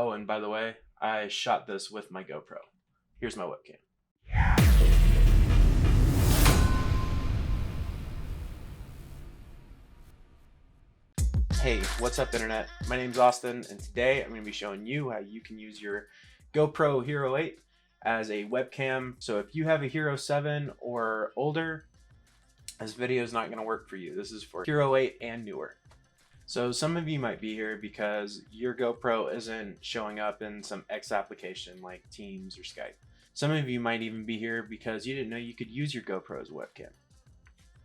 Oh, and by the way, I shot this with my GoPro. Here's my webcam. Hey, what's up internet? My name's Austin, and today I'm going to be showing you how you can use your GoPro Hero 8 as a webcam. So if you have a Hero 7 or older, this video is not going to work for you. This is for Hero 8 and newer. So some of you might be here because your GoPro isn't showing up in some X application like Teams or Skype. Some of you might even be here because you didn't know you could use your GoPro as a webcam.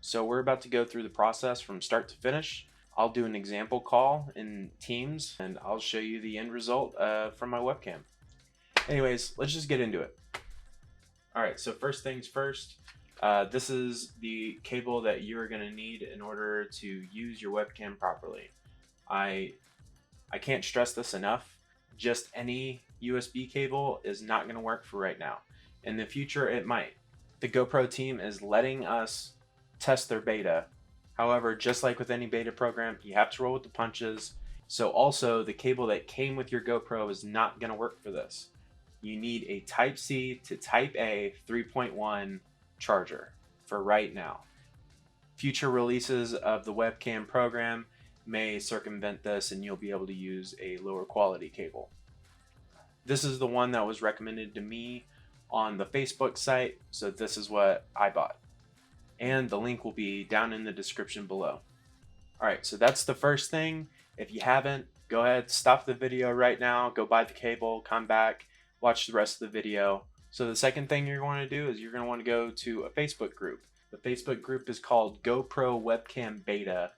So we're about to go through the process from start to finish. I'll do an example call in Teams and I'll show you the end result from my webcam. Anyways, let's just get into it. All right, so first things first, this is the cable that you're gonna need in order to use your webcam properly. I can't stress this enough. Just any USB cable is not gonna work for right now. In the future, it might. The GoPro team is letting us test their beta. However, just like with any beta program, you have to roll with the punches. So also the cable that came with your GoPro is not gonna work for this. You need a Type-C to Type-A 3.1 charger for right now. Future releases of the webcam program may circumvent this and you'll be able to use a lower quality cable. This is the one that was recommended to me on the Facebook site, so this is what I bought. And the link will be down in the description below. Alright, so that's the first thing. If you haven't, go ahead, stop the video right now, go buy the cable, come back, watch the rest of the video. So the second thing you're going to do is you're going to want to go to a Facebook group. The Facebook group is called GoPro Webcam Beta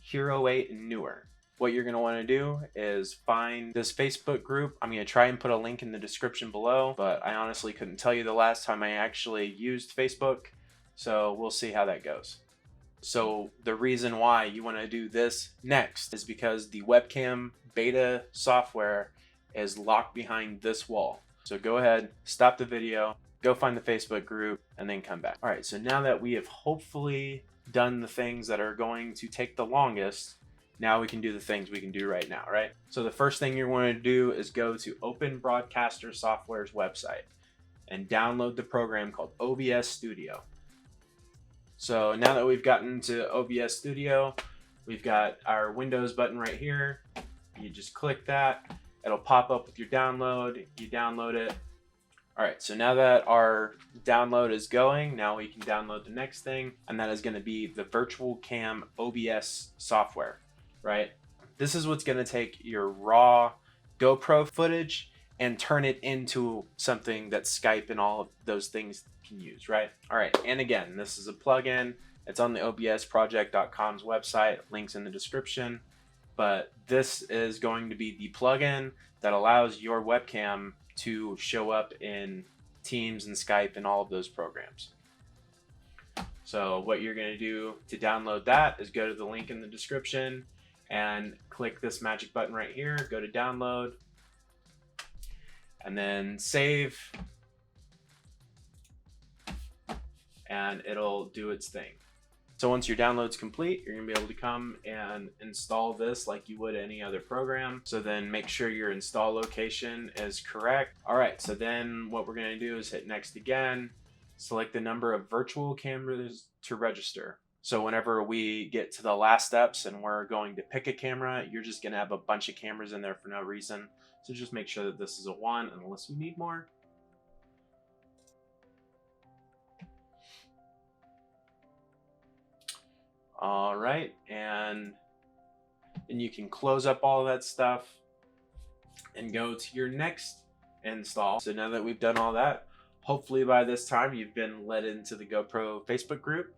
Hero 8 and Newer. What you're going to want to do is find this Facebook group. I'm going to try and put a link in the description below, but I honestly couldn't tell you the last time I actually used Facebook, so we'll see how that goes. So the reason why you want to do this next is because the webcam beta software is locked behind this wall. So go ahead, stop the video, go find the Facebook group, and then come back. All right, so now that we have hopefully done the things that are going to take the longest, now we can do the things we can do right now, right? So the first thing you're going to do is go to Open Broadcaster Software's website and download the program called OBS Studio. So now that we've gotten to OBS Studio, we've got our Windows button right here. You just click that. It'll pop up with your download. You download it. All right, so now that our download is going, now we can download the next thing, and that is going to be the VirtualCam OBS software, right? This is what's going to take your raw GoPro footage and turn it into something that Skype and all of those things can use, right? All right, and again, this is a plugin. It's on the obsproject.com's website, links in the description, but this is going to be the plugin that allows your webcam to show up in Teams and Skype and all of those programs. So what you're going to do to download that is go to the link in the description and click this magic button right here, go to download, and then save, and it'll do its thing. So once your download's complete, you're gonna be able to come and install this like you would any other program. So then make sure your install location is correct. All right, so then what we're gonna do is hit next again, select the number of virtual cameras to register. So whenever we get to the last steps and we're going to pick a camera, you're just gonna have a bunch of cameras in there for no reason. So just make sure that this is a 1 unless you need more. All right, and then you can close up all of that stuff and go to your next install. So now that we've done all that, hopefully by this time you've been led into the GoPro Facebook group,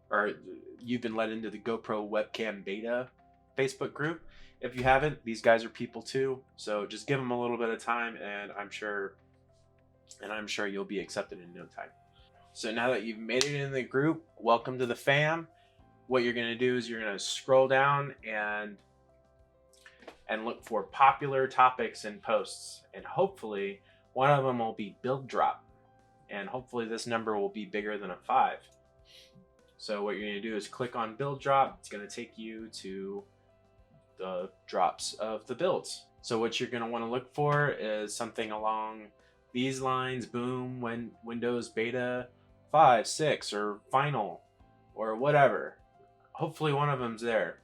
or you've been led into the GoPro Webcam Beta Facebook group. If you haven't, these guys are people too, so just give them a little bit of time and I'm sure you'll be accepted in no time. So now that you've made it in the group, welcome to the fam. What you're going to do is you're going to scroll down and look for popular topics and posts, and hopefully one of them will be build drop, and hopefully this number will be bigger than a 5. So what you're going to do is click on build drop. It's going to take you to the drops of the builds. So what you're going to want to look for is something along these lines: boom, when Windows Beta 5, 6, or Final, or whatever. Hopefully one of them's there,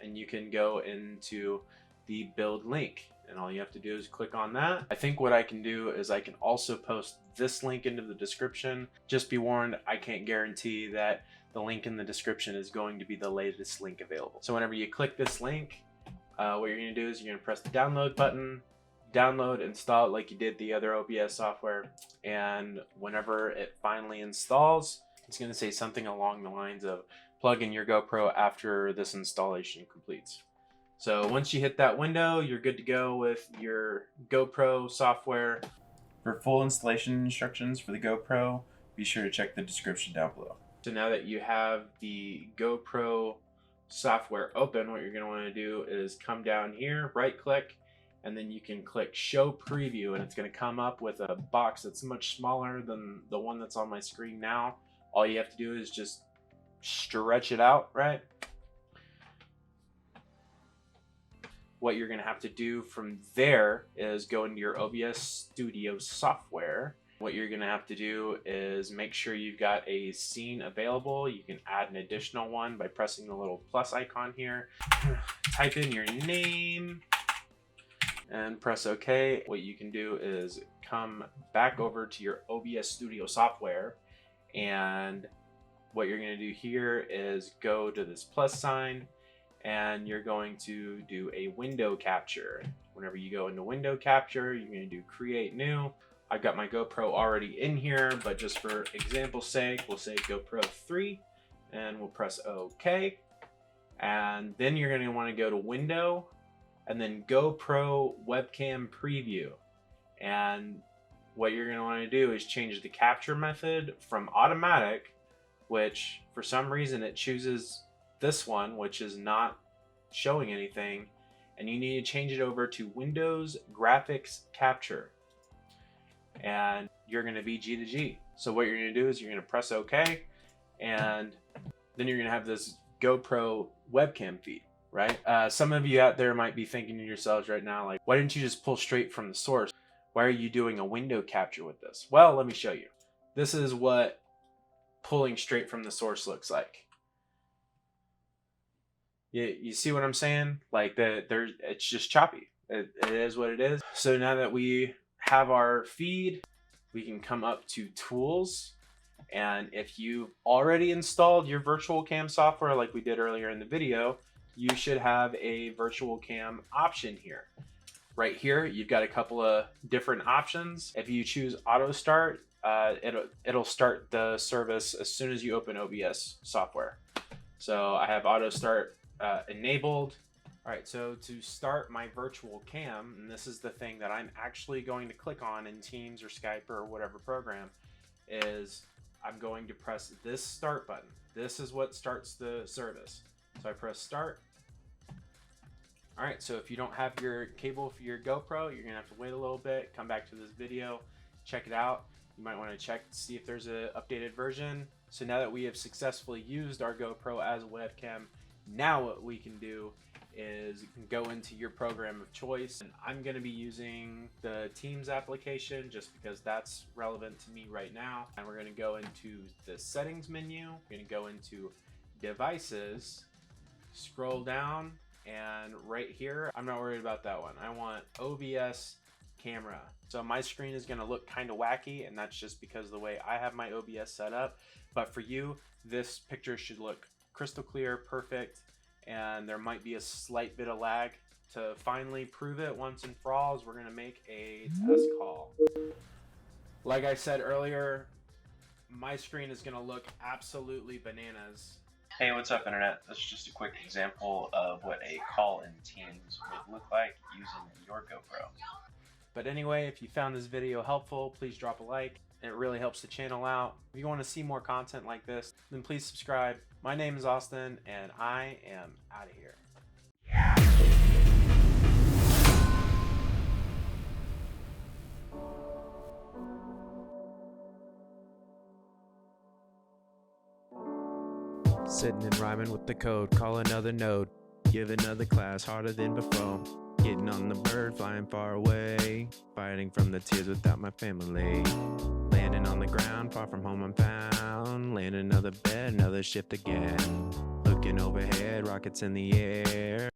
and you can go into the build link, and all you have to do is click on that. I think what I can do is I can also post this link into the description. Just be warned, I can't guarantee that the link in the description is going to be the latest link available. So whenever you click this link, what you're going to do is you're going to press the download button, download, install it like you did the other OBS software, and whenever it finally installs, it's going to say something along the lines of plug in your GoPro after this installation completes. So once you hit that window, you're good to go with your GoPro software. For full installation instructions for the GoPro, be sure to check the description down below. So now that you have the GoPro software open, what you're going to want to do is come down here, right click, and then you can click show preview, and it's going to come up with a box that's much smaller than the one that's on my screen now. All you have to do is just stretch it out, right? What you're going to have to do from there is go into your OBS Studio software. What you're going to have to do is make sure you've got a scene available. You can add an additional one by pressing the little plus icon here. Type in your name and press OK. What you can do is come back over to your OBS Studio software, and what you're going to do here is go to this plus sign, and you're going to do a window capture. Whenever you go into window capture, you're going to do create new. I've got my GoPro already in here, but just for example's sake, we'll say GoPro 3, and we'll press OK. And then you're going to want to go to window, and then GoPro Webcam preview. And what you're going to want to do is change the capture method from automatic, which for some reason it chooses this one, which is not showing anything, and you need to change it over to Windows Graphics Capture, and you're going to be G to G. So what you're going to do is you're going to press OK, and then you're going to have this GoPro webcam feed, right? Some of you out there might be thinking to yourselves right now, like, why didn't you just pull straight from the source? Why are you doing a window capture with this? Well, let me show you. This is what pulling straight from the source looks like. You see what I'm saying? Like, it's just choppy. It is what it is. So now that we have our feed, we can come up to tools, and if you've already installed your VirtualCam software like we did earlier in the video, you should have a VirtualCam option here. Right here, you've got a couple of different options. If you choose auto start, it'll start the service as soon as you open OBS software. So I have auto start enabled. All right, so to start my VirtualCam, and this is the thing that I'm actually going to click on in Teams or Skype or whatever program, is I'm going to press this start button. This is what starts the service. So I press start. All right, so if you don't have your cable for your GoPro, you're gonna have to wait a little bit, come back to this video, check it out. You might wanna check to see if there's an updated version. So now that we have successfully used our GoPro as a webcam, now what we can do is you can go into your program of choice, and I'm going to be using the Teams application just because that's relevant to me right now. And we're going to go into the settings menu, we're going to go into devices, scroll down, and right here, I'm not worried about that one. I want OBS camera. So my screen is going to look kind of wacky, and that's just because of the way I have my OBS set up. But for you, this picture should look crystal clear, perfect, and there might be a slight bit of lag. To finally prove it once and for all, we're going to make a test call. Like I said earlier, my screen is going to look absolutely bananas. Hey, what's up, Internet? This is just a quick example of what a call in Teams would look like using your GoPro. But anyway, if you found this video helpful, please drop a like. It really helps the channel out. If you want to see more content like this, then please subscribe. My name is Austin, and I am out of here. Sitting and rhyming with the code, call another node, give another class harder than before. Getting on the bird, flying far away, fighting from the tears without my family. Landing on the ground, far from home I'm found. Landing another bed, another shift again. Looking overhead, rockets in the air.